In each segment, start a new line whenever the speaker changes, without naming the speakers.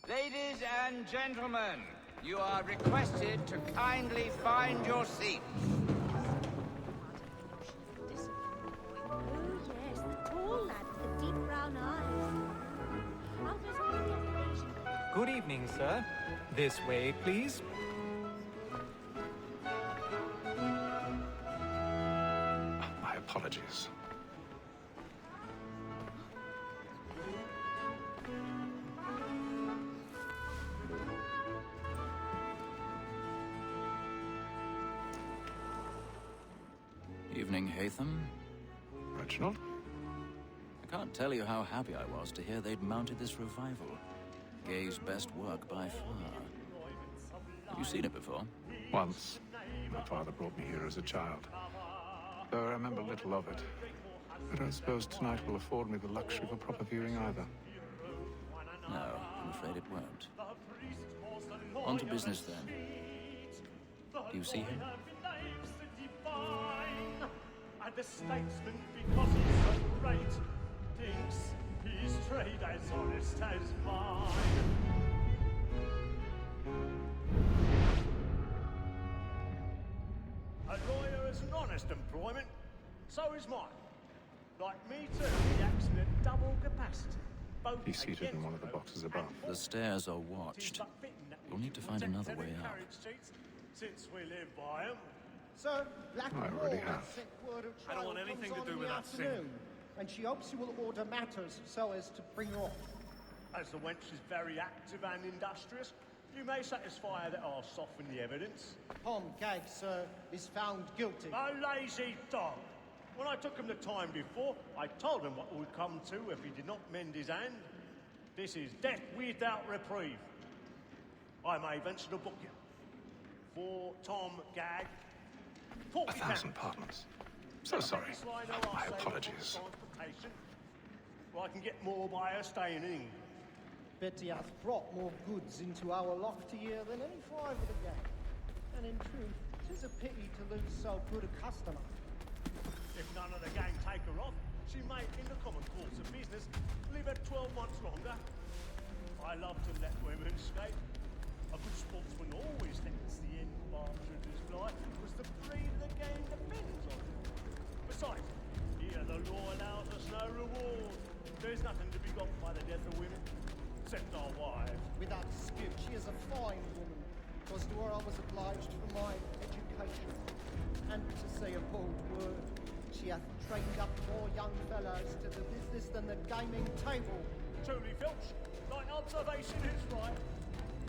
Ladies and gentlemen, you are requested to kindly find your seats.
Oh, yes, the tall lad with the deep brown eyes. Oh, there's already an Asian lady.
Good evening, sir. This way, please.
My apologies.
Evening, Hatham.
Reginald?
I can't tell you how happy I was to hear they'd mounted this revival. Gay's best work by far. Have you seen it before?
Once. My father brought me here as a child. Though I remember little of it. I don't suppose tonight will afford me the luxury of a proper viewing either.
No, I'm afraid it won't. On to business then. Do you see him?
And the statesman, because he's so great, thinks his trade as honest as mine. A lawyer is an honest employment, so is mine. Like me too, he acts in a double capacity.
He's seated in one of the boxes above.
The stairs are watched. We'll need to find another way up.
Since we live by them.
Sir, Black
I already have.
sent word of
I don't want
trial
anything
comes
to
on
do
in
with
the
that
afternoon, and she hopes you will order matters so as to bring her off.
As the wench is very active and industrious, you may satisfy her that I'll soften the evidence.
Tom Gag, sir, is found guilty.
A lazy dog! When I took him the time before, I told him what would come to if he did not mend his hand. This is death without reprieve. I may venture to book you. For Tom Gag, 40
1,000 pardons. So sorry. My apologies.
Well, I can get more by her staying in England.
Betty hath brought more goods into our lofty year than any five of the gang. And in truth, 'tis a pity to lose so good a customer.
If none of the gang take her off, she may, in the common course of business, live her 12 months longer. I love to let women escape. A good sportsman always thinks the end master of his life was the breed of the game depends on it. Besides, here the law allows us no reward. There's nothing to be got by the death of women, except our wives.
Without dispute, she is a fine woman. 'Twas to her I was obliged for my education. And to say a bold word, she hath trained up more young fellows to the business than the gaming table.
Truly, Filch, thy observation is right.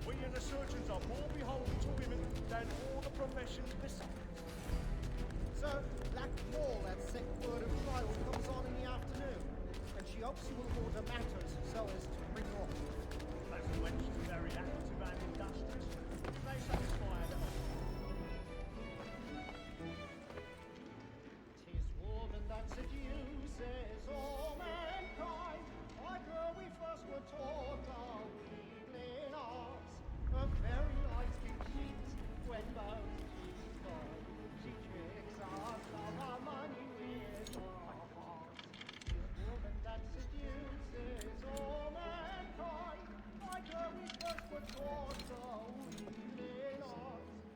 We and the surgeons are more beholden to women than all the professions besides.
Sir, Black Wall hath sent word of trial comes on in the afternoon, and she hopes you will order matters so as to bring her off.
As the wench is very active and industrious, they satisfy her.
'Tis woman that seduces all mankind. Like her we first were taught our weakling arts. Her very eyes can cheat when both she's gone. She tricks us of our money with her heart. 'Tis woman that seduces all mankind. Like her we first were taught our weakling arts.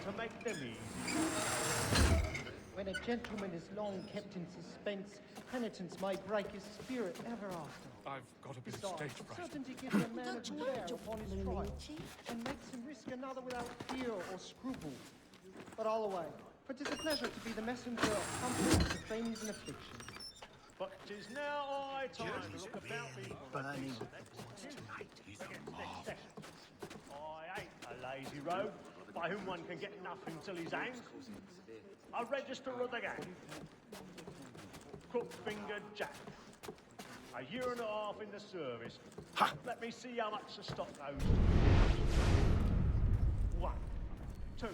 to make them easy.
When a gentleman is long kept in suspense, penitence may break his spirit ever after.
I've got a bit of
Besides,
stage fright.
certainty gives a man a good air upon his trial, and makes him risk another without fear or scruple. But all the way, for 'tis a pleasure to be the messenger of comfort to friends in affliction.
But 'tis now high time to look about me for a decent next session. I ain't a lazy rogue by whom one can get nothing till he's hanged. A register of the gang. Crook-fingered Jack. A year and a half in the service. Let me see how much the stock owes. 1, 2.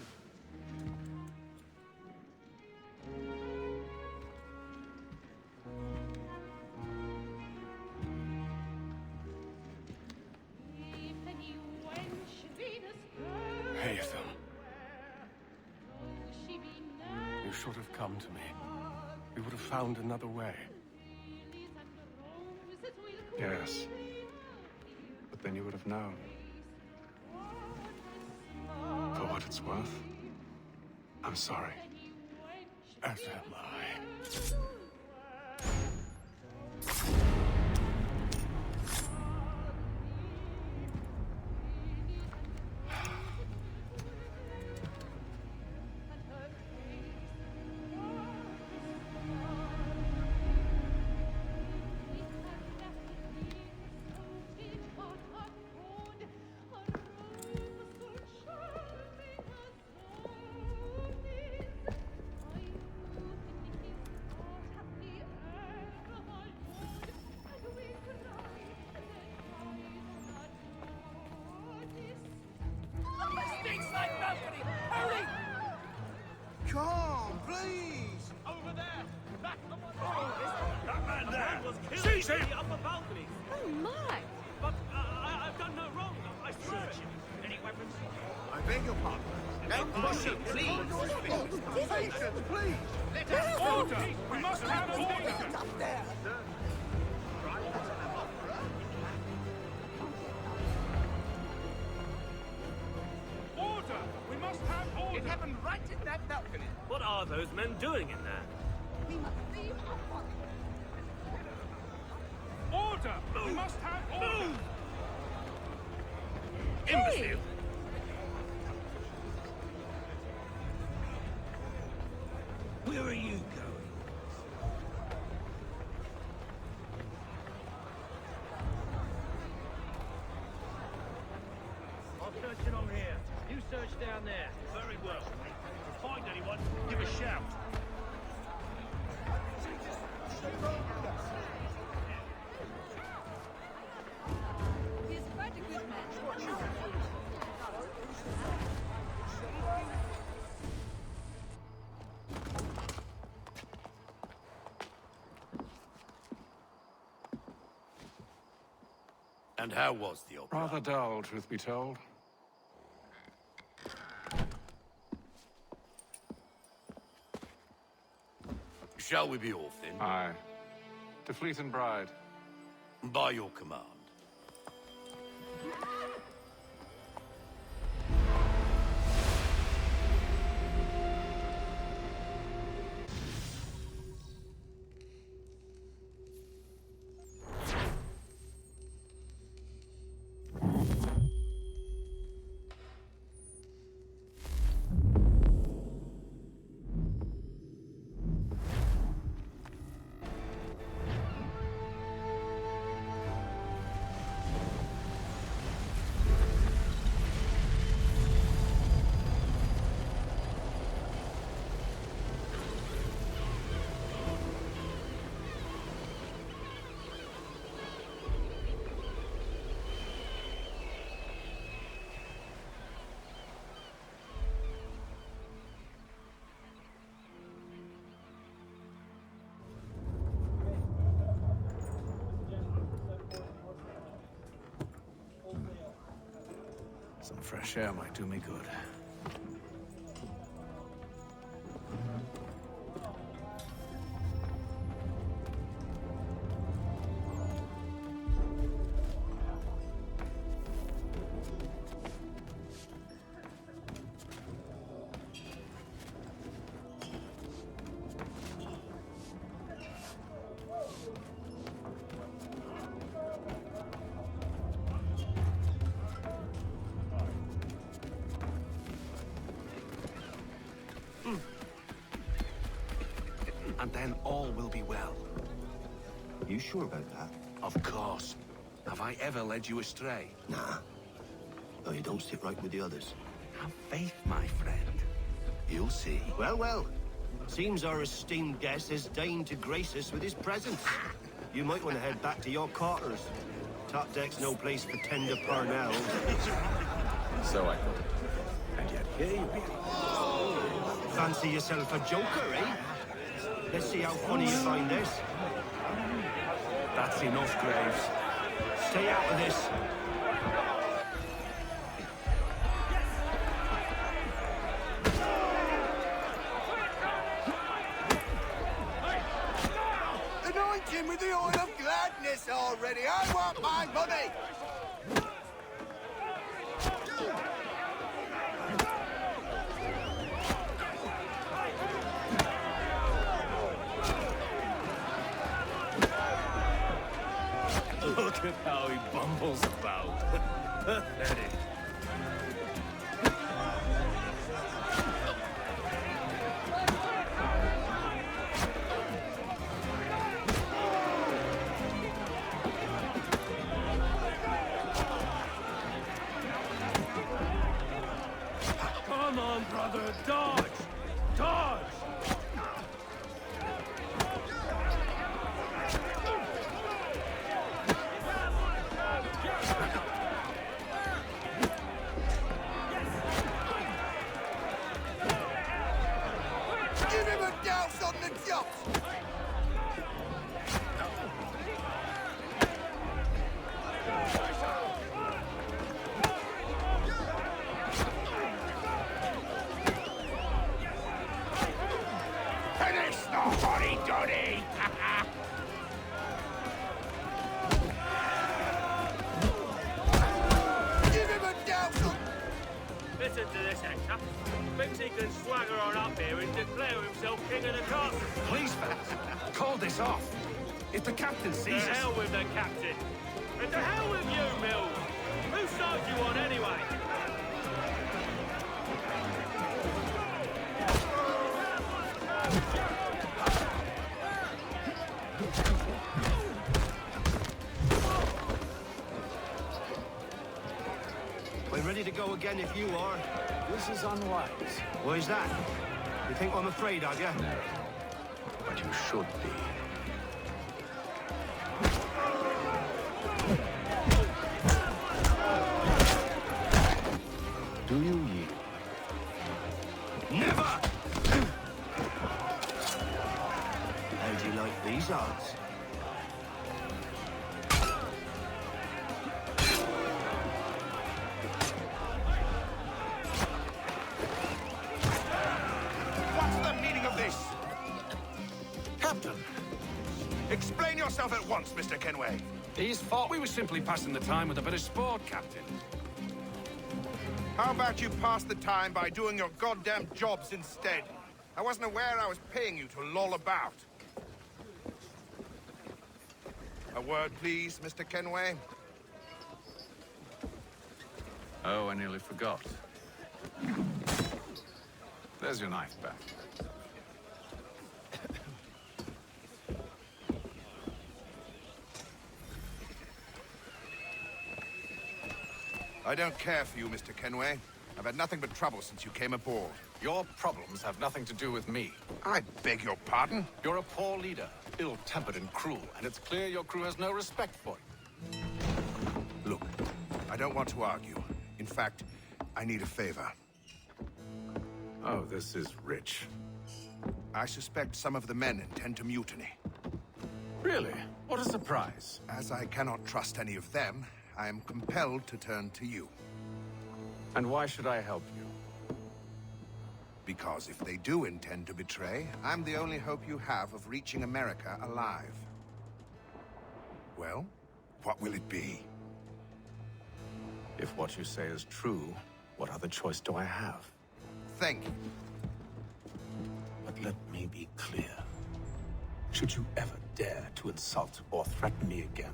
Haytham. You should have come to me. We would have found another way.
Yes. But then you would have known. For what it's worth, I'm sorry.
As am I.
Come, please!
Over there! Back the one!
That man there!
Seize him! The upper balcony!
Oh, my!
But I've done no wrong, I swear. Any weapons?
I beg your pardon. Don't push it, please! Patience, please!
Let us order! We must have order!
Up there!
Order! We must have order! It happened right in that balcony.
What are those men doing in there?
We must leave our body.
Order! We must have order!
Imbecile!
Where are you going?
I'm searching on here. You search down there. Very well. If you find anyone, give a shout.
He's quite a good man.
And how was the opera?
Rather dull, truth be told.
Shall we be off then?
Aye. To Fleet and Bride.
By your command.
Some fresh air might do me good.
and then all will be well.
You sure about that?
Of course. Have I ever led you astray?
Nah. No, you don't sit right with the others.
Have faith, my friend. You'll see.
Well, well. Seems our esteemed guest has deigned to grace us with his presence. You might want to head back to your quarters. Top deck's no place for tender parnells.
So I thought. And yet here you are.
Fancy yourself a joker, eh? Let's see how funny you find this.
That's enough, Graves.
Stay out of this.
Anoint him with the oil of gladness already. I want my money.
Look at how he bumbles about. Pathetic. Come on, brother, dodge! Dodge!
Give him a douse on the chops.
Finish the hoddy-doddy!
Give him a douse on...
Listen to this, Hector. Thinks he can swagger on up here and declare himself king of the castle.
Please, fellas, call this off. If the captain
To
sees us...
hell with the captain. And to hell with you, Mills. Whose side you on anyway?
We're ready to go again if you are.
This is unwise.
Why is that? You think I'm afraid of you?
No. But you should be. Do you yield?
Never! How do you like these odds?
What's the meaning of this?
Captain!
Explain yourself at once, Mr. Kenway.
He's thought we were simply passing the time with a bit of sport, Captain.
How about you pass the time by doing your goddamn jobs instead? I wasn't aware I was paying you to loll about. A word, please, Mr. Kenway.
Oh, I nearly forgot. There's your knife back.
I don't care for you, Mr. Kenway. I've had nothing but trouble since you came aboard.
Your problems have nothing to do with me.
I beg your pardon?
You're a poor leader, ill-tempered and cruel, and it's clear your crew has no respect for you.
Look, I don't want to argue. In fact, I need a favor.
Oh, this is rich.
I suspect some of the men intend to mutiny.
Really? What a surprise.
As I cannot trust any of them, I am compelled to turn to you.
And why should I help you?
Because if they do intend to betray, I'm the only hope you have of reaching America alive. Well, what will it be?
If what you say is true, what other choice do I have?
Thank you.
But let me be clear. Should you ever dare to insult or threaten me again,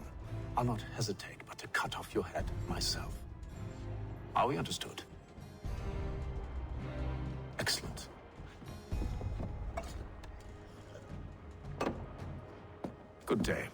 I'll not hesitate but to cut off your head myself. Are we understood? Excellent.
Good day.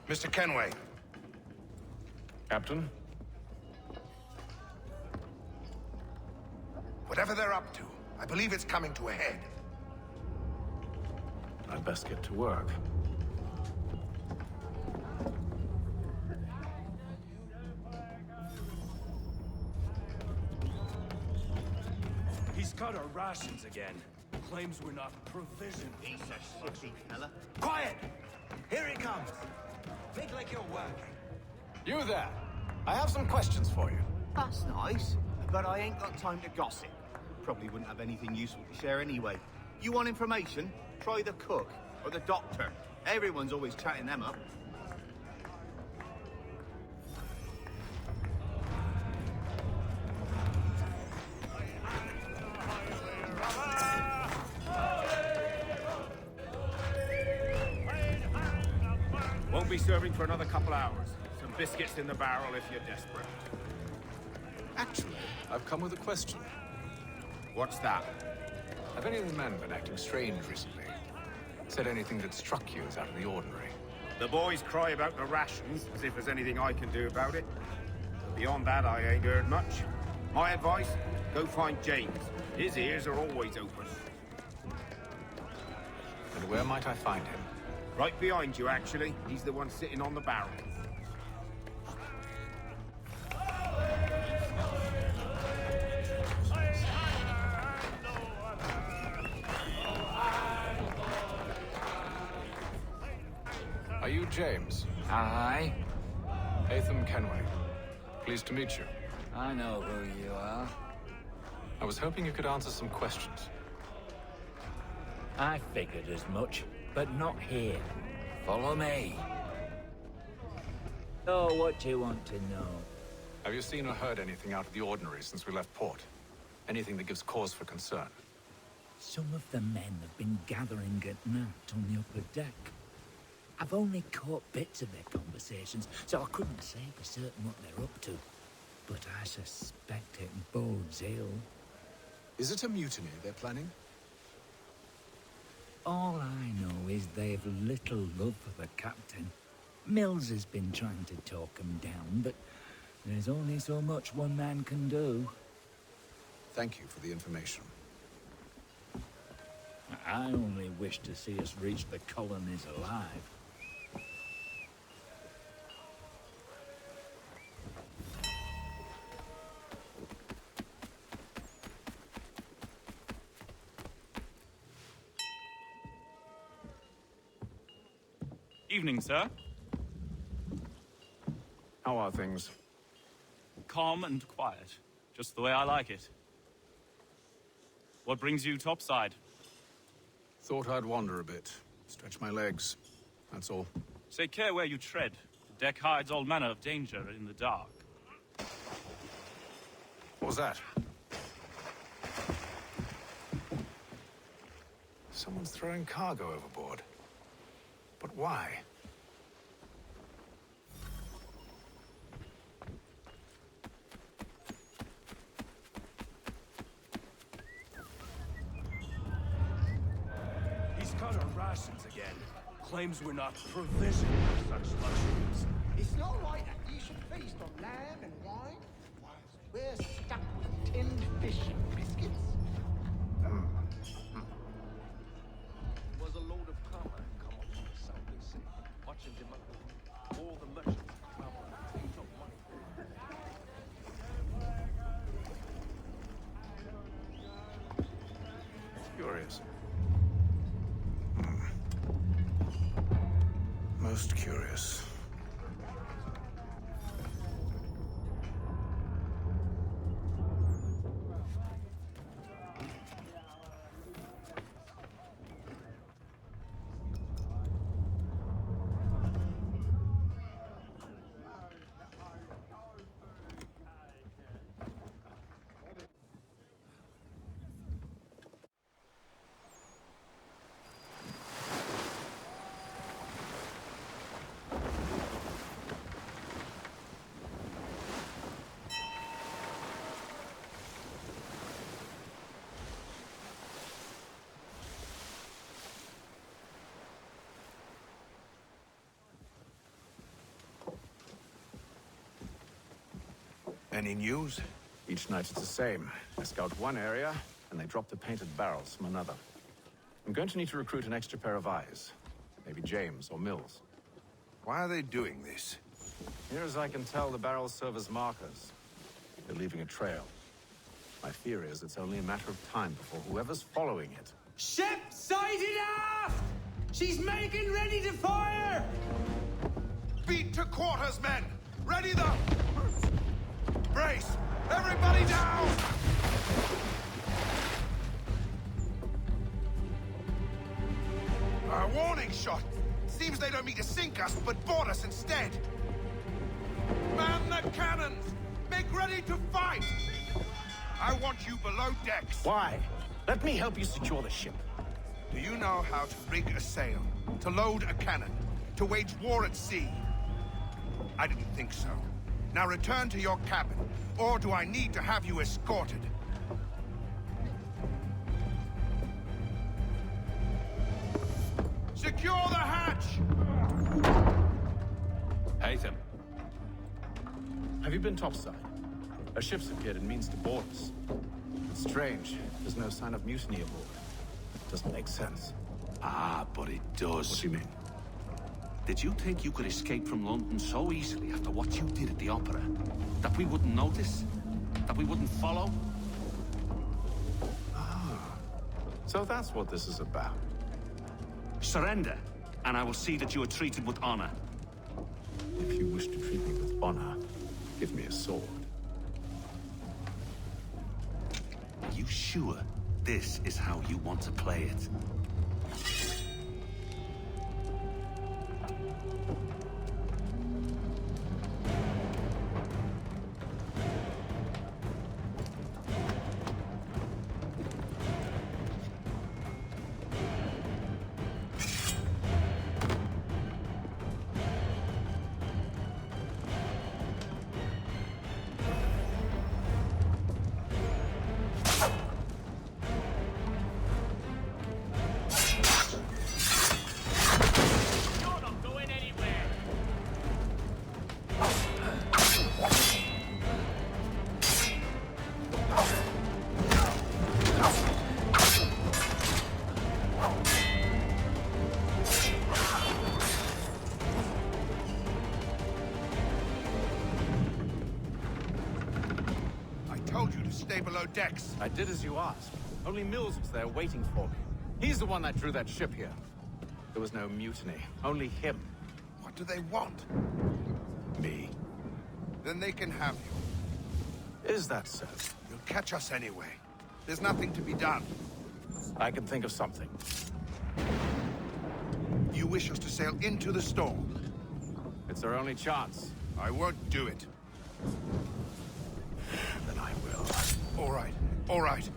Mr. Kenway.
Captain?
Whatever they're up to, I believe it's coming to a head.
I'd best get to work.
He's cut our rations again. Claims we're not provisioned.
He's a shifty fella.
Quiet! Here he comes! Make like you're working.
You there! I have some questions for you.
That's nice, but I ain't got time to gossip. Probably wouldn't have anything useful to share anyway. You want information? Try the cook or the doctor. Everyone's always chatting them up.
Won't be serving for another couple hours. Some biscuits in the barrel if you're desperate.
Actually, I've come with a question.
What's that?
Have any of the men been acting strange recently? Said anything that struck you as out of the ordinary?
The boys cry about the rations, as if there's anything I can do about it. Beyond that, I ain't heard much. My advice, go find James. His ears are always open.
And where might I find him?
Right behind you, actually. He's the one sitting on the barrel.
Are you James?
Aye.
Atham Kenway. Pleased to meet you.
I know who you are.
I was hoping you could answer some questions.
I figured as much, but not here. Follow me. Oh, what do you want to know?
Have you seen or heard anything out of the ordinary since we left port? Anything that gives cause for concern?
Some of the men have been gathering at night on the upper deck. I've only caught bits of their conversations, so I couldn't say for certain what they're up to. But I suspect it bodes ill.
Is it a mutiny they're planning?
All I know is they've little love for the captain. Mills has been trying to talk him down, but there's only so much one man can do.
Thank you for the information.
I only wish to see us reach the colonies alive.
Evening, sir.
How are things?
Calm and quiet. Just the way I like it. What brings you topside?
Thought I'd wander a bit. Stretch my legs. That's all.
Take care where you tread. The deck hides all manner of danger in the dark.
What was that? Someone's throwing cargo overboard. But why?
He's cut our rations again. Claims we're not provisioned with such luxuries.
It's not right that you should feast on lamb and wine, whilst we're stuck with tinned fish and biscuits.
There was a load of carmine come up from the south, they say. Watching them up, all the merchants come up and take up money.
Curious. Most curious.
Any news?
Each night it's the same. I scout one area, and they drop the painted barrels from another. I'm going to need to recruit an extra pair of eyes. Maybe James or Mills.
Why are they doing this?
Near as I can tell, the barrels serve as markers. They're leaving a trail. My fear is it's only a matter of time before whoever's following it...
Ship sighted aft! She's making ready to fire!
Beat to quarters, men! Ready the... Brace! Everybody down! A warning shot! Seems they don't mean to sink us, but board us instead! Man the cannons! Make ready to fight! I want you below decks!
Why? Let me help you secure the ship.
Do you know how to rig a sail? To load a cannon? To wage war at sea? I didn't think so. Now return to your cabin, or do I need to have you escorted? Secure the hatch!
Haytham. Have you been topside? A ship's appeared and means to board us. It's strange. There's no sign of mutiny aboard. Doesn't make sense.
Ah, but it does.
What do you mean?
Did you think you could escape from London so easily after what you did at the opera? That we wouldn't notice? That we wouldn't follow?
So that's what this is about.
Surrender, and I will see that you are treated with honor.
If you wish to treat me with honor, give me a sword.
Are you sure this is how you want to play it?
Stay below decks.
I did as you asked. Only Mills was there waiting for me. He's the one that drew that ship here. There was no mutiny. Only him.
What do they want?
Me.
Then they can have you.
Is that so?
You'll catch us anyway. There's nothing to be done.
I can think of something.
You wish us to sail into the storm?
It's our only chance.
I won't do it.
Then I will.
All right. All right.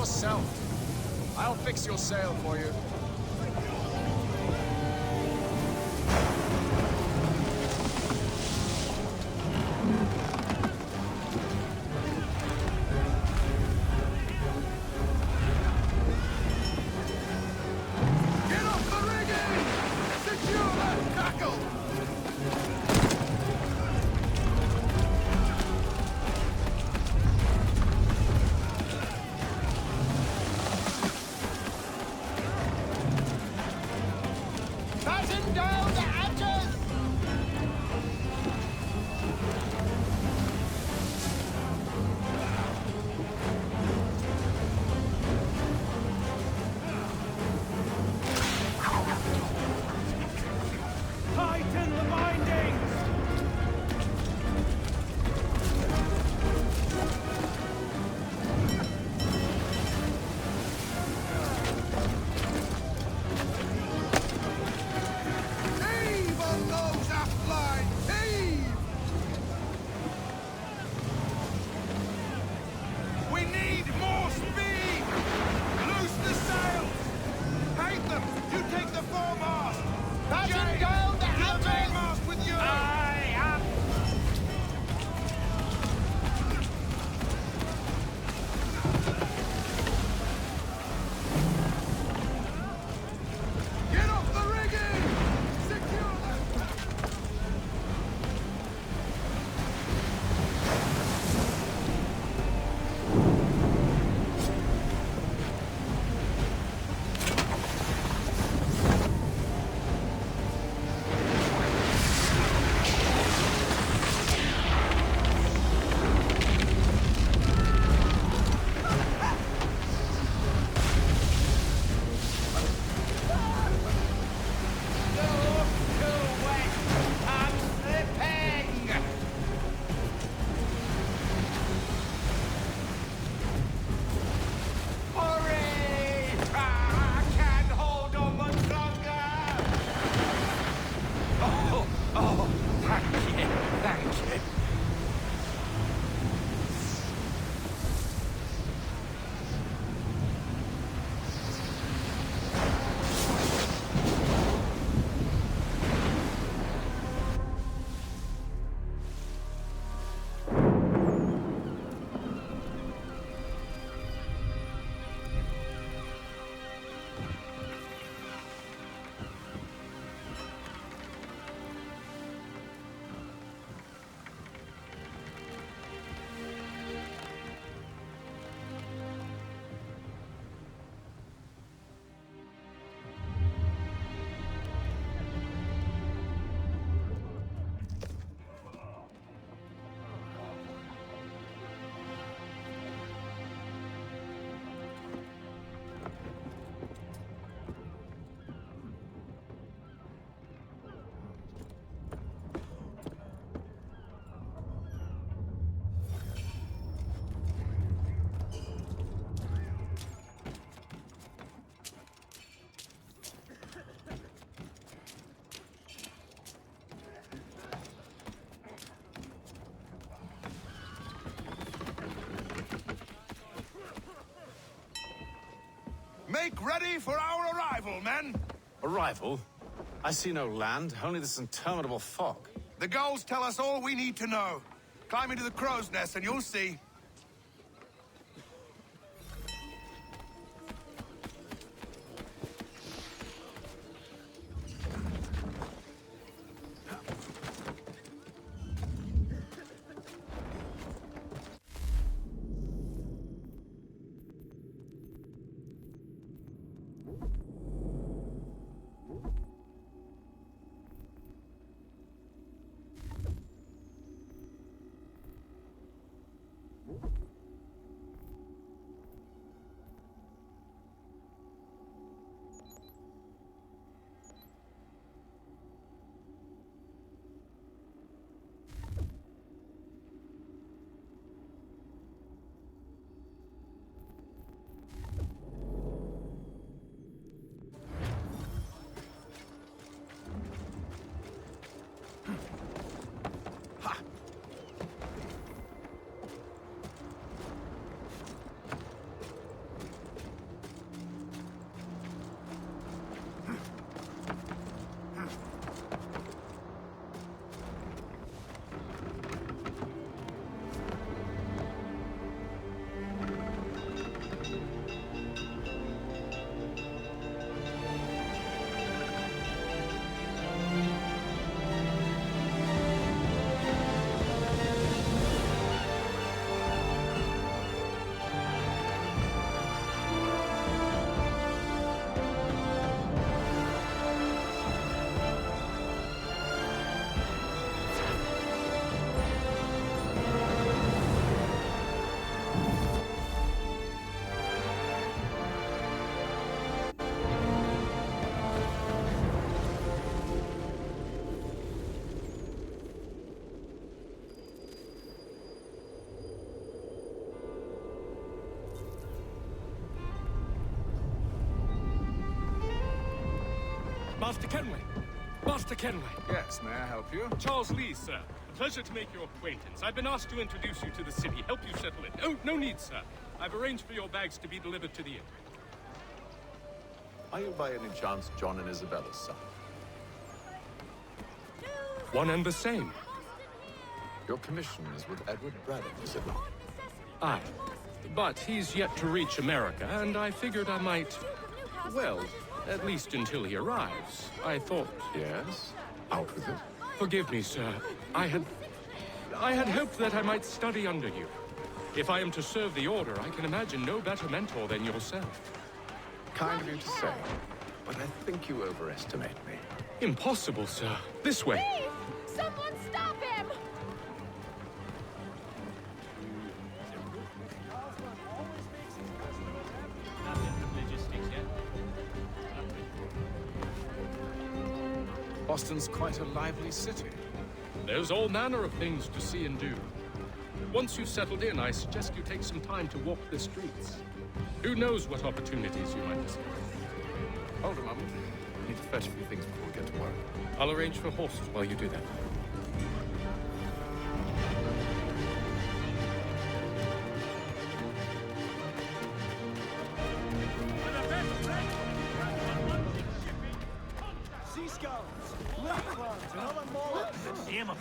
yourself. I'll fix your sail for you.
Get off the rigging! Secure that tackle!
Batten down the hatches!
Tighten the bindings!
Heave on those aft lines! Heave! We need more speed! Loose the sails! Hate them! You take the foremast!
Batten down the
To the
hatches!
mainmast with you!
Aye, up!
Get off the rigging! Secure that...
Too wet! I'm slipping! Hurry! I can't hold on much longer! Thank you, thank you.
Make ready for our arrival, men!
Arrival? I see no land, only this interminable fog.
The gulls tell us all we need to know. Climb into the crow's nest and you'll see.
Master Kenway. Master Kenway.
Yes, may I help you?
Charles Lee, sir. A pleasure to make your acquaintance. I've been asked to introduce you to the city, help you settle in. Oh, no need, sir. I've arranged for your bags to be delivered to the inn.
Are you by any chance John and Isabella's son?
One and the same.
Your commission is with Edward Braddock, is it not?
Aye. But he's yet to reach America, and I figured I might... Well, at least until he arrives. I thought...
Yes? Out with it.
Forgive me, sir. I had hoped that I might study under you. If I am to serve the Order, I can imagine no better mentor than yourself.
Kind of you to say, but I think you overestimate me.
Impossible, sir. This way.
Thief! Someone stop him!
Boston's quite a lively city.
There's all manner of things to see and do. Once you've settled in, I suggest you take some time to walk the streets. Who knows what opportunities you might discover.
Hold a moment. I need to fetch a few things before we get to work.
I'll arrange for horses while you do that.
Sea skulls, leopards, and other more. Damn 'em.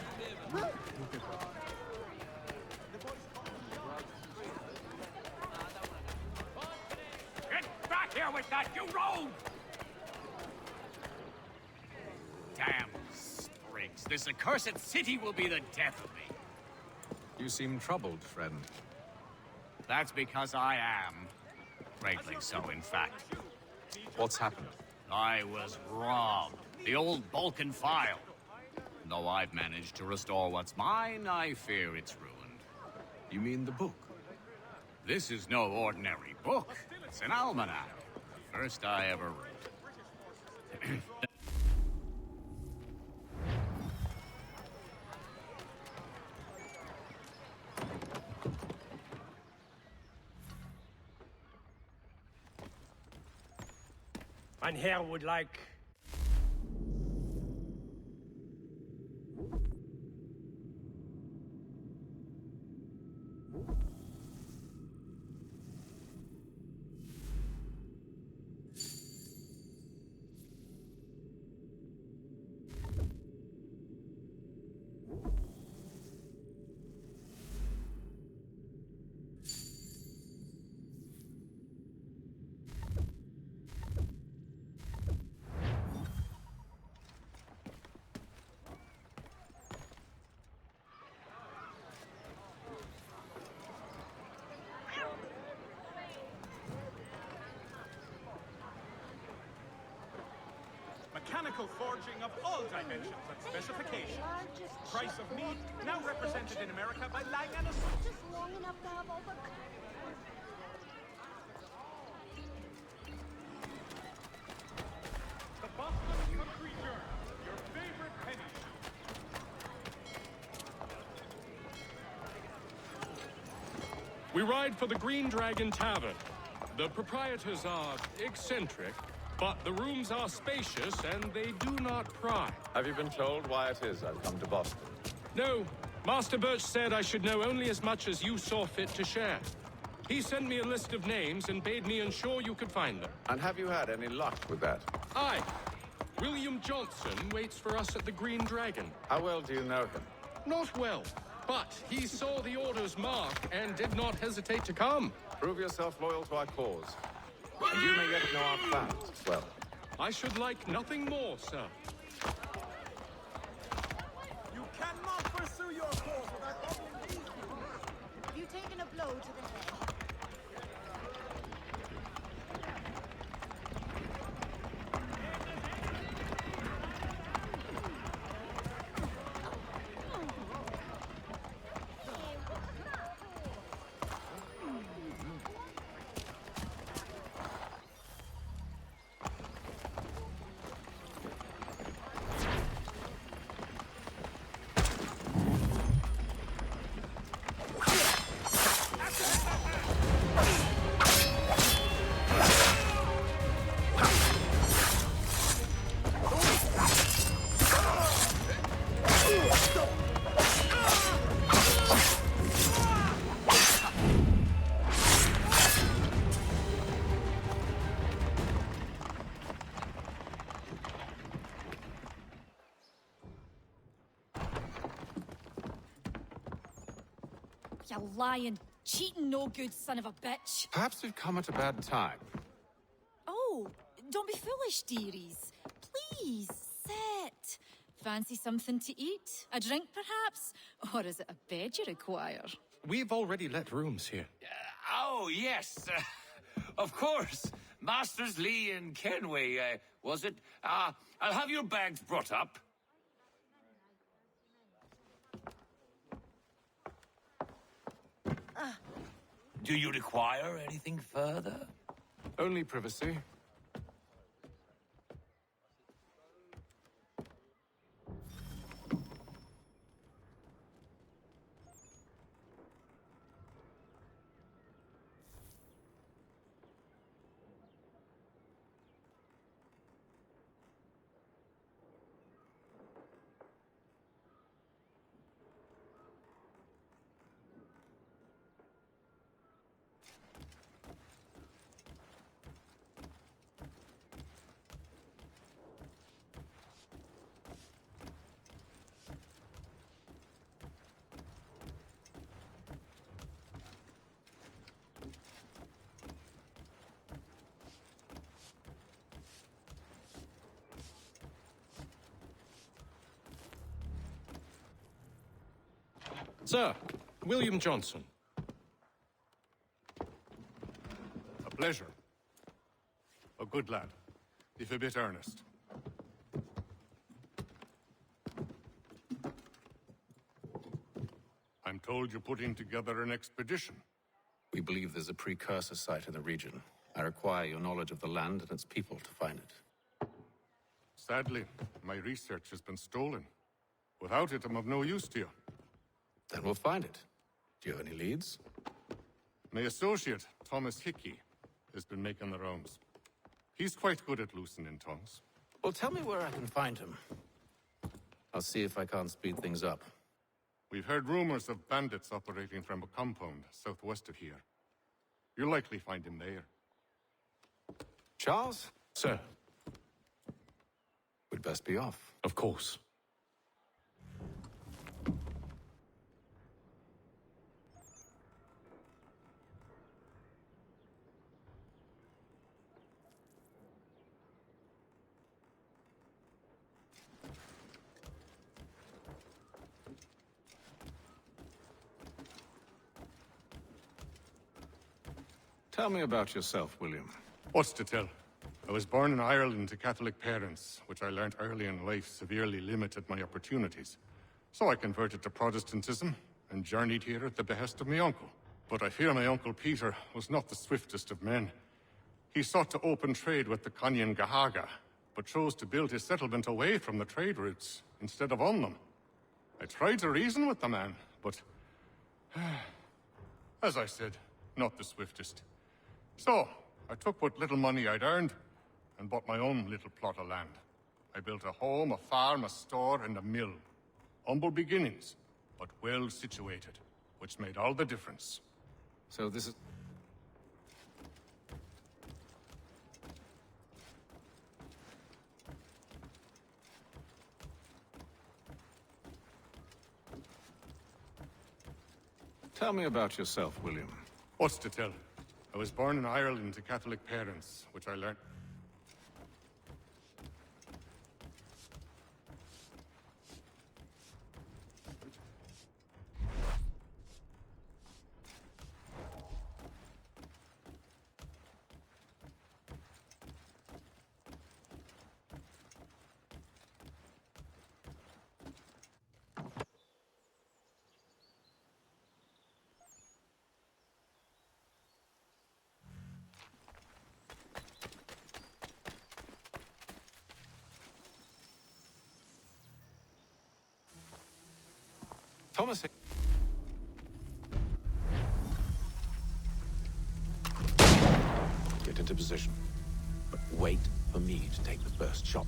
Get back here with that, you rogue! Damn sprigs. This accursed city will be the death of me.
You seem troubled, friend.
That's because I am. Greatly so, in fact.
What's happened?
I was robbed. The old Balkan file. Though I've managed to restore what's mine, I fear it's ruined.
You mean the book?
This is no ordinary book. It's an almanac. The first I ever wrote.
Mein Herr would like...
Mechanical forging of all dimensions and specifications. Price of meat now represented in America by Lang & Associates.
Just long enough to have all the...
The Boston Country Journal, your favorite penny shop.
We ride for the Green Dragon Tavern. The proprietors are eccentric, but the rooms are spacious and they do not pry.
Have you been told why it is I've come to Boston?
No. Master Birch said I should know only as much as you saw fit to share. He sent me a list of names and bade me ensure you could find them.
And have you had any luck with that?
Aye. William Johnson waits for us at the Green Dragon.
How well do you know him?
Not well, but he saw the Order's mark and did not hesitate to come.
Prove yourself loyal to our cause. And you may yet know our plans as well.
I should like nothing more, sir.
You cannot pursue your cause without helping these people.
You taken a blow to the head.
You lying, cheating, no good son of a bitch.
Perhaps we've come at a bad time.
Oh, don't be foolish, dearies. Please, sit. Fancy something to eat? A drink, perhaps? Or is it a bed you require?
We've already let rooms here.
Oh, yes. Of course. Masters Lee and Kenway, was it? I'll have your bags brought up. Do you require anything further?
Only privacy.
Sir, William Johnson.
A pleasure. A good lad, if a bit earnest. I'm told you're putting together an expedition.
We believe there's a precursor site in the region. I require your knowledge of the land and its people to find it.
Sadly, my research has been stolen. Without it, I'm of no use to you.
Then we'll find it. Do you have any leads?
My associate, Thomas Hickey, has been making the rounds. He's quite good at loosening tongues.
Well, tell me where I can find him. I'll see if I can't speed things up.
We've heard rumors of bandits operating from a compound southwest of here. You'll likely find him there.
Charles?
Sir.
We'd best be off.
Of course.
Tell me about yourself, William.
What's to tell? I was born in Ireland to Catholic parents, which I learned early in life severely limited my opportunities. So I converted to Protestantism and journeyed here at the behest of my uncle. But I fear my uncle Peter was not the swiftest of men. He sought to open trade with the Conyan Gahaga, but chose to build his settlement away from the trade routes instead of on them. I tried to reason with the man, but as I said, not the swiftest. So, I took what little money I'd earned and bought my own little plot of land. I built a home, a farm, a store, and a mill. Humble beginnings, but well situated, which made all the difference.
So this is... Tell me about yourself, William.
What's to tell? I was born in Ireland to Catholic parents, which I learned...
Thomas... Get into position. But wait for me to take the first shot.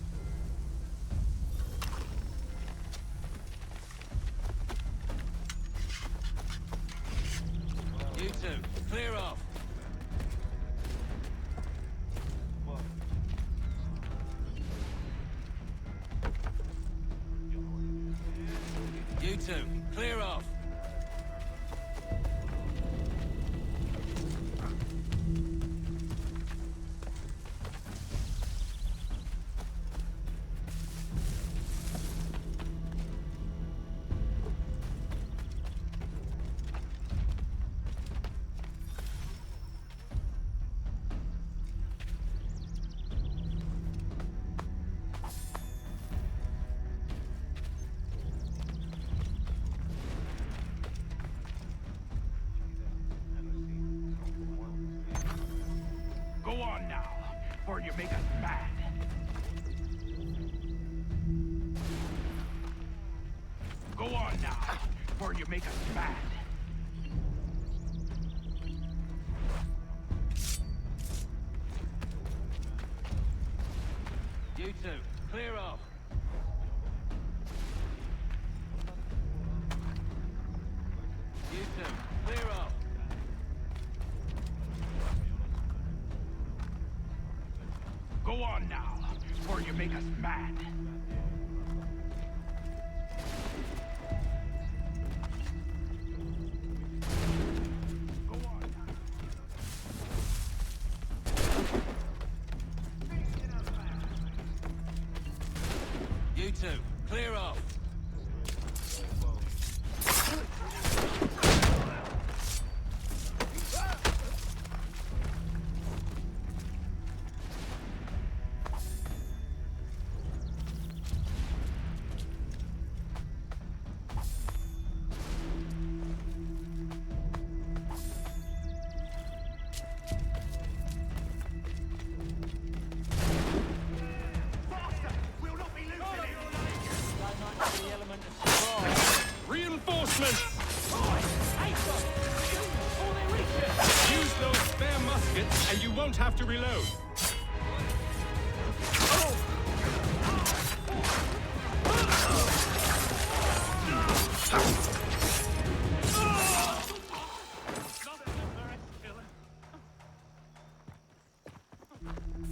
You two, clear off. You two, clear off.
you make us mad. Go on now, before you make us mad.
You two, clear off. You two, clear off.
Go on now, before you make us mad.
You two, clear off.
Reinforcements! Use those spare muskets and you won't have to reload.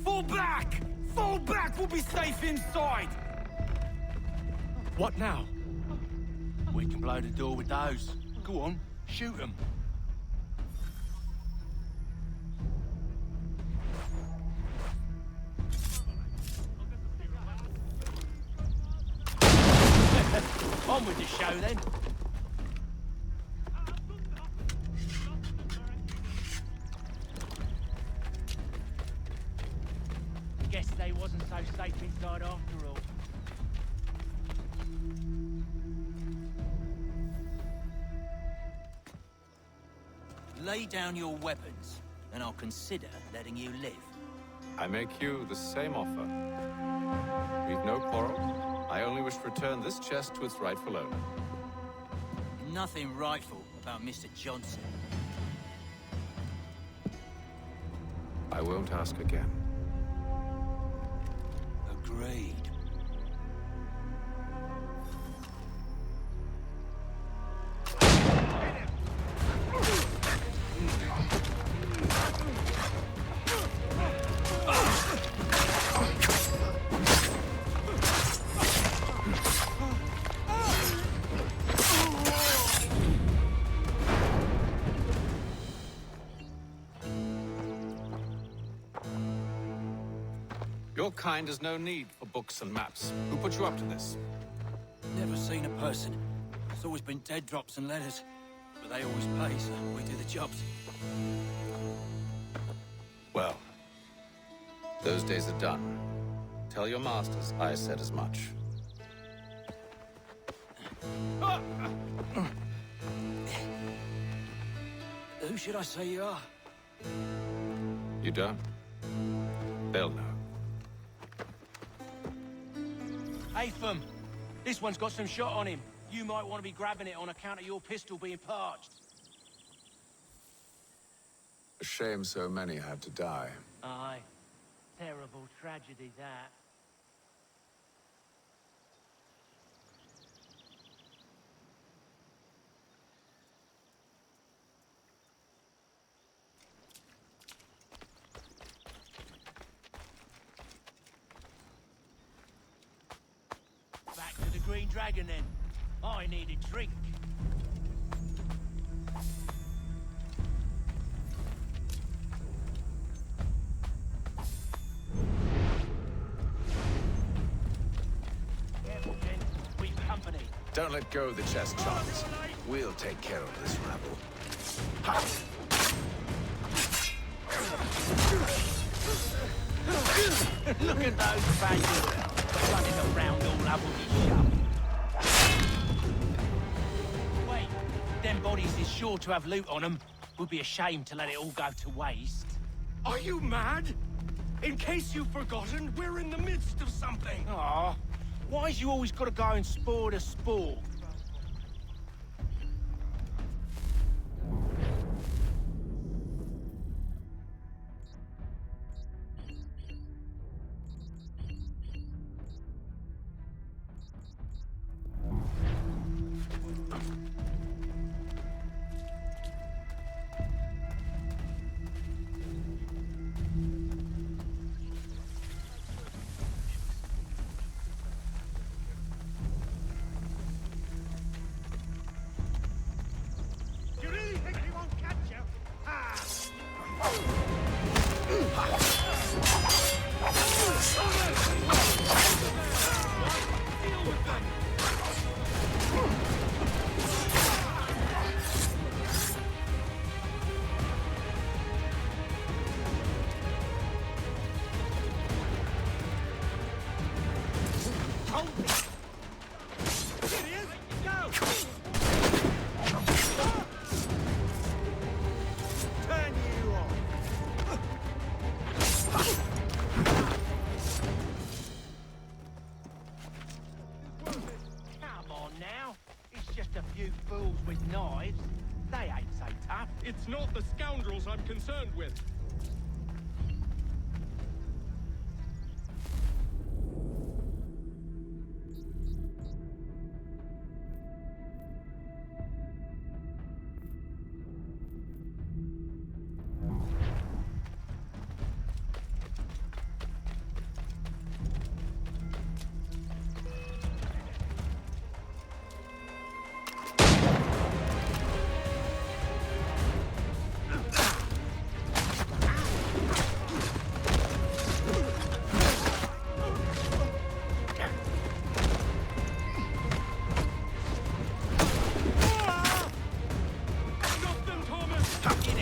Fall back! Fall back! We'll be safe inside!
What now?
We can blow the door with those. Go on, shoot them. On with the show then. Guess they wasn't so safe inside after all.
Lay down your weapons, and I'll consider letting you live.
I make you the same offer. We've no quarrel. I only wish to return this chest to its rightful owner.
Nothing rightful about Mr. Johnson.
I won't ask again.
Agreed.
Your kind has no need for books and maps. Who put you up to this?
Never seen a person. It's always been dead drops and letters. But they always pay, so we do the jobs.
Well, those days are done. Tell your masters I said as much.
Who should I say you are?
You don't? They'll know.
Atham, this one's got some shot on him. You might want to be grabbing it on account of your pistol being parched.
A shame so many had to die.
Aye. Terrible tragedy, that. Back to the Green Dragon, then. I need a drink. Careful, Jen. We've company.
Don't let go of the chest, Charles. We'll take care of this rabble. Ha!
Look at those faces, running around all Appleby shop. Wait, them bodies is sure to have loot on them. Would be a shame to let it all go to waste. Are you mad? In case you've forgotten, we're in the midst of something. Aw, why's you always gotta go and spoil the sport?
Do you really think he won't catch you? Ah! Deal with them! Hold me! Here he is! Go! Turn you on!
Come on now. It's just a few fools with knives. They ain't so tough.
It's not the scoundrels I'm concerned with.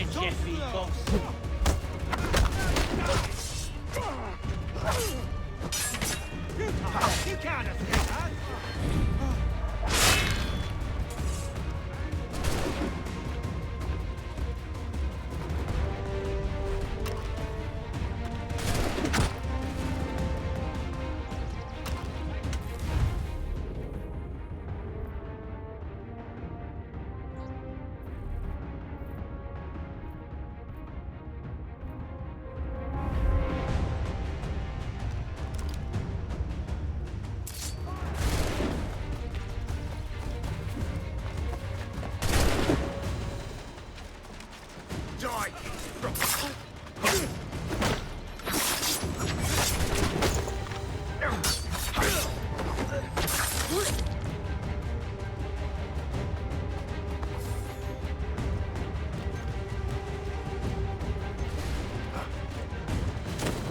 Jeffy, boss.
You can't escape us!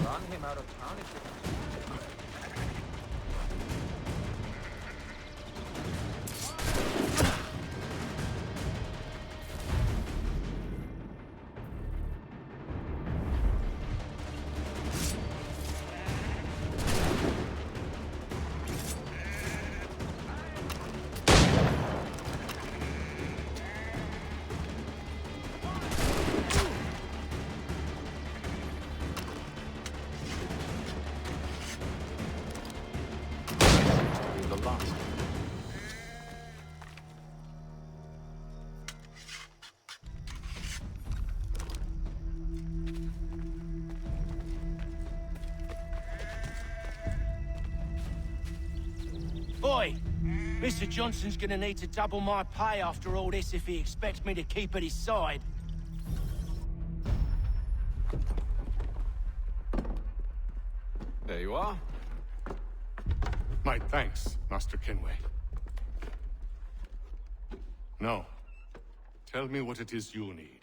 Run him out of town if you
The last.
Boy, Mr. Johnson's gonna need to double my pay after all this if he expects me to keep at his side.
There you are.
My thanks, Master Kenway. Now, tell me what it is you need.